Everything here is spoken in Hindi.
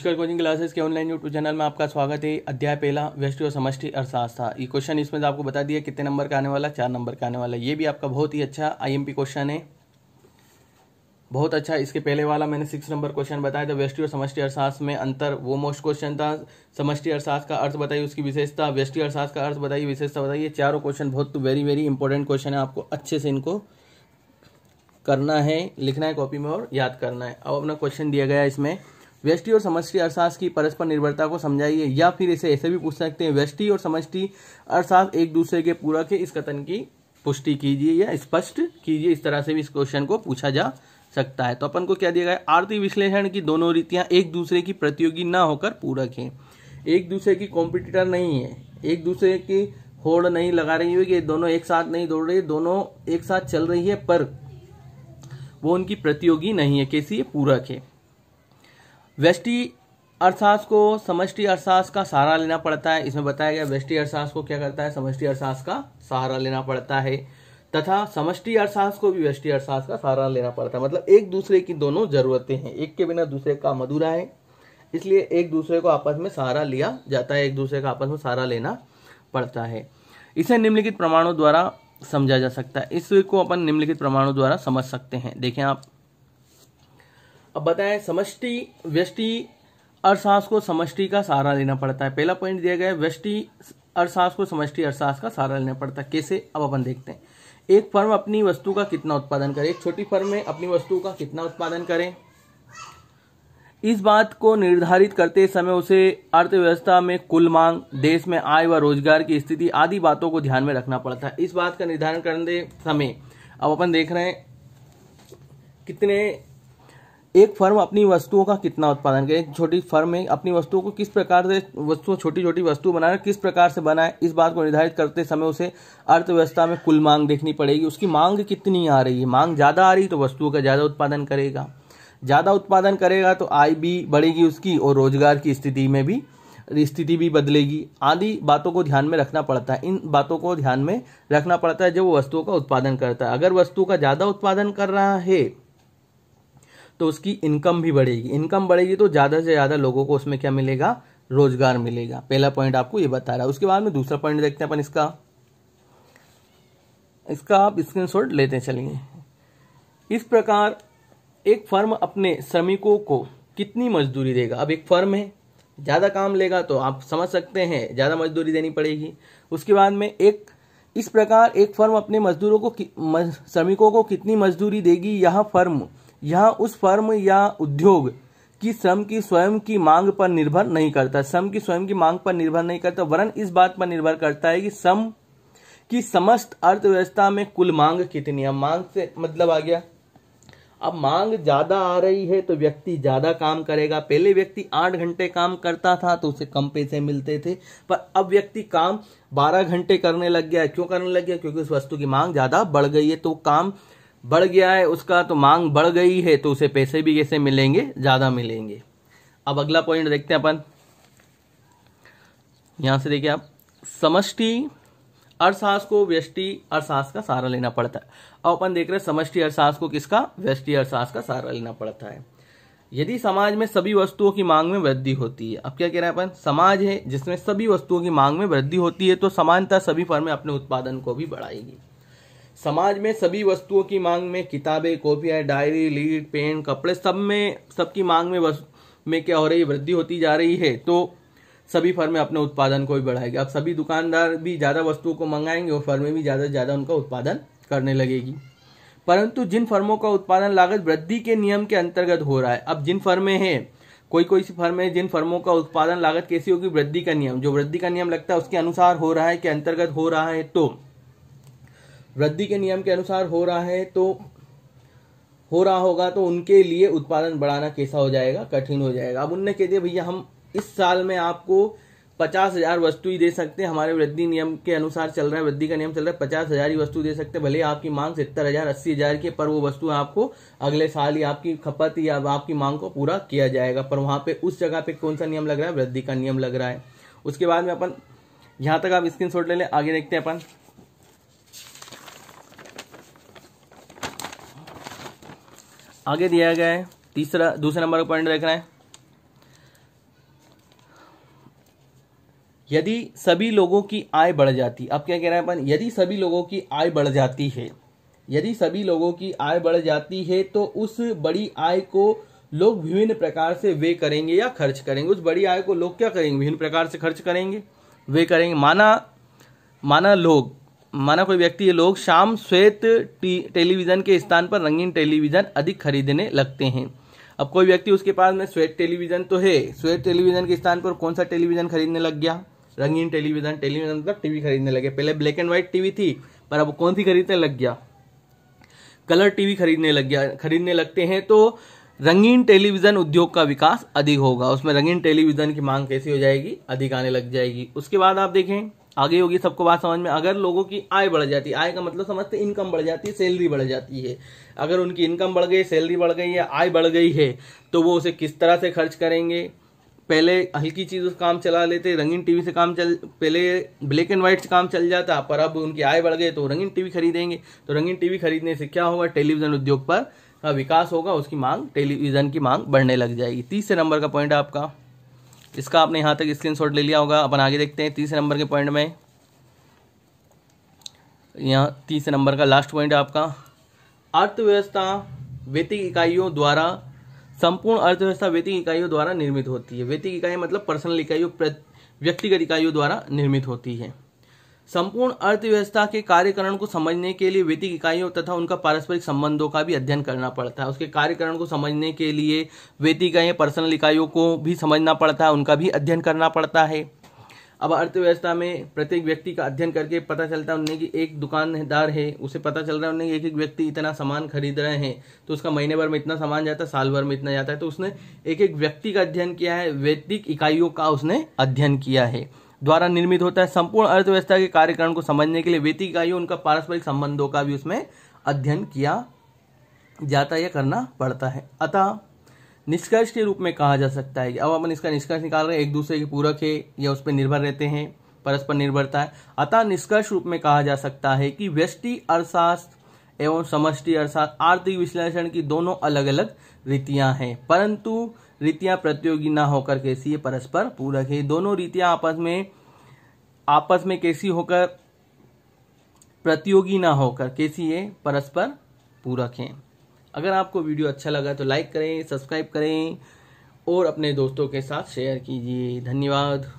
पुष्कर कोचिंग क्लासेस के ऑनलाइन यूट्यूब चैनल में आपका स्वागत है। अध्याय पहला व्यष्टि और समष्टि अर्थशास्त्र। ये क्वेश्चन इसमें तो आपको बता दिया कितने नंबर का आने वाला, 4 नंबर का आने वाला। ये भी आपका बहुत ही अच्छा आईएमपी क्वेश्चन है, बहुत अच्छा। इसके पहले वाला मैंने 6 नंबर क्वेश्चन बताया था, व्यष्टि और समष्टि अर्थशास्त्र में अंतर, वो मोस्ट क्वेश्चन था। समष्टि अर्थशास्त्र का अर्थ बताइए, उसकी विशेषता। व्यष्टि अर्थशास्त्र का अर्थ बताइए, विशेषता बताइए। चारों क्वेश्चन बहुत वेरी इंपॉर्टेंट क्वेश्चन है, आपको अच्छे से इनको करना है, लिखना है कॉपी में और याद करना है। अब अपना क्वेश्चन दिया गया है इसमें, व्यष्टि और समष्टि अर्थशास्त्र की परस्पर निर्भरता को समझाइए, या फिर इसे ऐसे भी पूछ सकते हैं, व्यष्टि और समष्टि अर्थशास्त्र एक दूसरे के पूरक है, इस कथन की पुष्टि कीजिए या स्पष्ट कीजिए। इस तरह से भी इस क्वेश्चन को पूछा जा सकता है। तो अपन को क्या दिया गया है, आर्थिक विश्लेषण की दोनों रीतियां एक दूसरे की प्रतियोगी ना होकर पूरक हैं, एक दूसरे की कॉम्पिटिटर नहीं है, एक दूसरे की होड़ नहीं लगा रही है कि दोनों एक साथ नहीं दौड़ रही, दोनों एक साथ चल रही है, पर वो उनकी प्रतियोगी नहीं है। कैसी है, पूरक है। व्यष्टि अर्थशास्त्र को समष्टि अर्थशास्त्र का सहारा लेना पड़ता है। इसमें बताया गया व्यष्टि अर्थशास्त्र को क्या करता है, समष्टि अर्थशास्त्र का सहारा लेना पड़ता है, तथा समष्टि अर्थशास्त्र को भी व्यष्टि अर्थशास्त्र का सहारा लेना पड़ता है। मतलब एक दूसरे की दोनों जरूरतें हैं, एक के बिना दूसरे का अधूरा है, इसलिए एक दूसरे को आपस में सहारा लिया जाता है, एक दूसरे का आपस में सहारा लेना पड़ता है। इसे निम्नलिखित प्रमाणों द्वारा समझा जा सकता है। इसको अपन निम्नलिखित प्रमाणों द्वारा समझ सकते हैं। देखें आप, अब बताएं, समष्टि व्यष्टि अर्थशास्त्र को समष्टि का सहारा लेना पड़ता है। पहला पॉइंट दिया गया है, व्यष्टि अर्थशास्त्र को समष्टि अर्थशास्त्र का सहारा लेना पड़ता है। कैसे, अब अपन देखते हैं। एक फर्म अपनी वस्तु का कितना उत्पादन करे, एक छोटी फर्म में अपनी वस्तु का कितना उत्पादन करे, इस बात को निर्धारित करते समय उसे अर्थव्यवस्था में कुल मांग, देश में आय व रोजगार की स्थिति आदि बातों को ध्यान में रखना पड़ता है। इस बात का निर्धारण करने समय अब अपन देख रहे हैं कितने, एक फर्म अपनी वस्तुओं का कितना उत्पादन करे, एक छोटी फर्म में अपनी वस्तुओं को किस प्रकार से वस्तुओं छोटी छोटी वस्तु बनाए, किस प्रकार से बनाए, इस बात को निर्धारित करते समय उसे अर्थव्यवस्था में कुल मांग देखनी पड़ेगी। उसकी मांग कितनी आ रही है, मांग ज्यादा आ रही तो वस्तुओं का ज्यादा उत्पादन करेगा, ज्यादा उत्पादन करेगा तो आय भी बढ़ेगी उसकी, और रोजगार की स्थिति भी बदलेगी, आदि बातों को ध्यान में रखना पड़ता है। इन बातों को ध्यान में रखना पड़ता है जब वो वस्तुओं का उत्पादन करता है। अगर वस्तु का ज्यादा उत्पादन कर रहा है तो उसकी इनकम भी बढ़ेगी, इनकम बढ़ेगी तो ज्यादा से ज्यादा लोगों को उसमें क्या मिलेगा, रोजगार मिलेगा। पहला पॉइंट आपको ये बता रहा है। उसके बाद में दूसरा पॉइंट देखते हैं अपन, इसका आप स्क्रीनशॉट लेते चलेंगे। इस प्रकार एक फर्म अपने श्रमिकों को कितनी मजदूरी देगा। अब एक फर्म है, ज्यादा काम लेगा तो आप समझ सकते हैं ज्यादा मजदूरी देनी पड़ेगी। उसके बाद में इस प्रकार एक फर्म अपने मजदूरों को श्रमिकों को कितनी मजदूरी देगी, यह उस फर्म या उद्योग की श्रम की स्वयं की मांग पर निर्भर नहीं करता, श्रम की स्वयं की मांग पर निर्भर नहीं करता, वरन इस बात पर निर्भर करता है कि श्रम की समस्त अर्थव्यवस्था में कुल मांग कितनी है। मांग से मतलब आ गया, अब मांग ज्यादा आ रही है तो व्यक्ति ज्यादा काम करेगा। पहले व्यक्ति 8 घंटे काम करता था तो उसे कम पैसे मिलते थे, पर अब व्यक्ति काम 12 घंटे करने लग गया है। क्यों करने लग गया, क्योंकि उस वस्तु की मांग ज्यादा बढ़ गई है। तो काम बढ़ गया है उसका, तो मांग बढ़ गई है तो उसे पैसे भी कैसे मिलेंगे, ज्यादा मिलेंगे। अब अगला पॉइंट देखते हैं अपन, यहां से देखिए आप, समष्टि अर्थशास्त्र को व्यष्टि अर्थशास्त्र का सहारा लेना पड़ता है। अब अपन देख रहे हैं समष्टि अर्थशास्त्र को किसका, व्यष्टि अर्थशास्त्र का सहारा लेना पड़ता है। यदि समाज में सभी वस्तुओं की मांग में वृद्धि होती है, अब क्या कह रहे हैं अपन, समाज है जिसमें सभी वस्तुओं की मांग में वृद्धि होती है तो समानतः सभी फर्में अपने उत्पादन को भी बढ़ाएगी। समाज में सभी वस्तुओं की मांग में किताबें, कॉपियां, डायरी, लीड, पेन, कपड़े, सबकी मांग में क्या हो रही है, वृद्धि होती जा रही है, तो सभी फर्में अपने उत्पादन को भी बढ़ाएगी। अब सभी दुकानदार भी ज्यादा वस्तुओं को मंगाएंगे और फर्में भी ज्यादा से ज्यादा उनका उत्पादन करने लगेगी। परंतु जिन फर्मों का उत्पादन लागत वृद्धि के नियम के अंतर्गत हो रहा है, अब जिन फर्में हैं, कोई सी फर्में जिन फर्मों का उत्पादन लागत कैसी होगी, वृद्धि का नियम, जो वृद्धि का नियम लगता है उसके अनुसार हो रहा है, के अंतर्गत हो रहा है, तो वृद्धि के नियम के अनुसार हो रहा है तो हो रहा होगा तो उनके लिए उत्पादन बढ़ाना कैसा हो जाएगा, कठिन हो जाएगा। अब उनने कह दिया भैया हम इस साल में आपको 50,000 वस्तु ही दे सकते हैं, हमारे वृद्धि नियम के अनुसार चल रहा है, वृद्धि का नियम चल रहा है, 50,000 ही वस्तु दे सकते हैं, भले आपकी मांग 70,000 80,000 की, पर वो वस्तु आपको अगले साल ही आपकी खपत या आपकी मांग को पूरा किया जाएगा। पर वहां पे उस जगह पे कौन सा नियम लग रहा है, वृद्धि का नियम लग रहा है। उसके बाद में अपन यहां तक आप स्क्रीनशॉट ले लें, आगे देखते हैं अपन। आगे दिया गया है दूसरे नंबर का पॉइंट देख रहे हैं, यदि सभी लोगों की आय बढ़ जाती, अब क्या कह रहा है अपन, यदि सभी लोगों की आय बढ़ जाती है, यदि सभी लोगों की आय बढ़ जाती है तो उस बड़ी आय को लोग विभिन्न प्रकार से व्यय करेंगे या खर्च करेंगे। उस बड़ी आय को लोग क्या करेंगे, विभिन्न प्रकार से खर्च करेंगे, व्यय करेंगे। माना कोई व्यक्ति, ये लोग शाम श्वेत टेलीविजन के स्थान पर रंगीन टेलीविजन अधिक खरीदने लगते हैं। अब कोई व्यक्ति, उसके पास में श्वेत टेलीविजन तो है, श्वेत टेलीविजन के स्थान पर कौन सा टेलीविजन खरीदने लग गया, रंगीन टेलीविजन। टेलीविजन मतलब टीवी खरीदने लगे। पहले ब्लैक एंड व्हाइट टीवी थी, पर अब कौन सी खरीदने लग गया, कलर टीवी खरीदने लगते हैं। तो रंगीन टेलीविजन उद्योग का विकास अधिक होगा, उसमें रंगीन टेलीविजन की मांग कैसी हो जाएगी, अधिक आने लग जाएगी। उसके बाद आप देखें आगे होगी, सबको बात समझ में। अगर लोगों की आय बढ़ जाती है, आय का मतलब समझते, इनकम बढ़ जाती है, सैलरी बढ़ जाती है। अगर उनकी इनकम बढ़ गई, सैलरी बढ़ गई है, आय बढ़ गई है, तो वो उसे किस तरह से खर्च करेंगे। पहले हल्की चीज से काम चला लेते, रंगीन टीवी से पहले ब्लैक एंड व्हाइट से काम चल जाता, पर अब उनकी आय बढ़ गई तो रंगीन टीवी खरीदेंगे। तो रंगीन टीवी खरीदने से क्या होगा, टेलीविजन उद्योग पर का विकास होगा, उसकी मांग, टेलीविजन की मांग बढ़ने लग जाएगी। 30 नंबर का पॉइंट है आपका, इसका आपने यहां तक स्क्रीनशॉट ले लिया होगा। अपन आगे देखते हैं 30 नंबर के पॉइंट में। यहाँ 30 नंबर का लास्ट पॉइंट है आपका, अर्थव्यवस्था वैयक्तिक इकाइयों द्वारा, संपूर्ण अर्थव्यवस्था वैयक्तिक इकाइयों द्वारा निर्मित होती है। वैयक्तिक इकाई मतलब पर्सनल इकाइयों, व्यक्तिगत इकाइयों द्वारा निर्मित होती है। संपूर्ण अर्थव्यवस्था के कार्यकरण को समझने के लिए वैयक्तिक इकाइयों तथा उनका पारस्परिक संबंधों का भी अध्ययन करना पड़ता है। उसके कार्यकरण को समझने के लिए वैयक्तिक इकाइयों, पर्सनल इकाइयों को भी समझना पड़ता है, उनका भी अध्ययन करना पड़ता है। अब अर्थव्यवस्था में प्रत्येक व्यक्ति का अध्ययन करके पता चलता है उन्हें कि एक दुकानदार है, उसे पता चल रहा है उन्हें एक एक व्यक्ति इतना सामान खरीद रहे हैं, तो उसका महीने भर में इतना सामान जाता है, साल भर में इतना जाता है। तो उसने एक एक व्यक्ति का अध्ययन किया है, वैयक्तिक इकाइयों का उसने अध्ययन किया है, द्वारा निर्मित होता है। संपूर्ण अर्थव्यवस्था के कार्यकरण को समझने के लिए वैयक्तिक इकाइयों, उनका पारस्परिक संबंधों का भी उसमें अध्ययन किया जाता है या करना पड़ता है। अतः निष्कर्ष के रूप में कहा जा सकता है कि अब अपन इसका निष्कर्ष निकाल रहे हैं, एक दूसरे के पूरक है या उस पर निर्भर रहते हैं, परस्पर निर्भरता है। अतः निष्कर्ष रूप में कहा जा सकता है कि व्यष्टि अर्थशास्त्र एवं समष्टि अर्थशास्त्र आर्थिक विश्लेषण की दोनों अलग अलग रीतियां हैं, परंतु रीतियां प्रतियोगी ना होकर कैसी है, परस्पर पूरक है। दोनों रीतियां आपस में कैसी होकर, प्रतियोगी ना होकर कैसी है, परस्पर पूरक है। अगर आपको वीडियो अच्छा लगा तो लाइक करें, सब्सक्राइब करें और अपने दोस्तों के साथ शेयर कीजिए। धन्यवाद।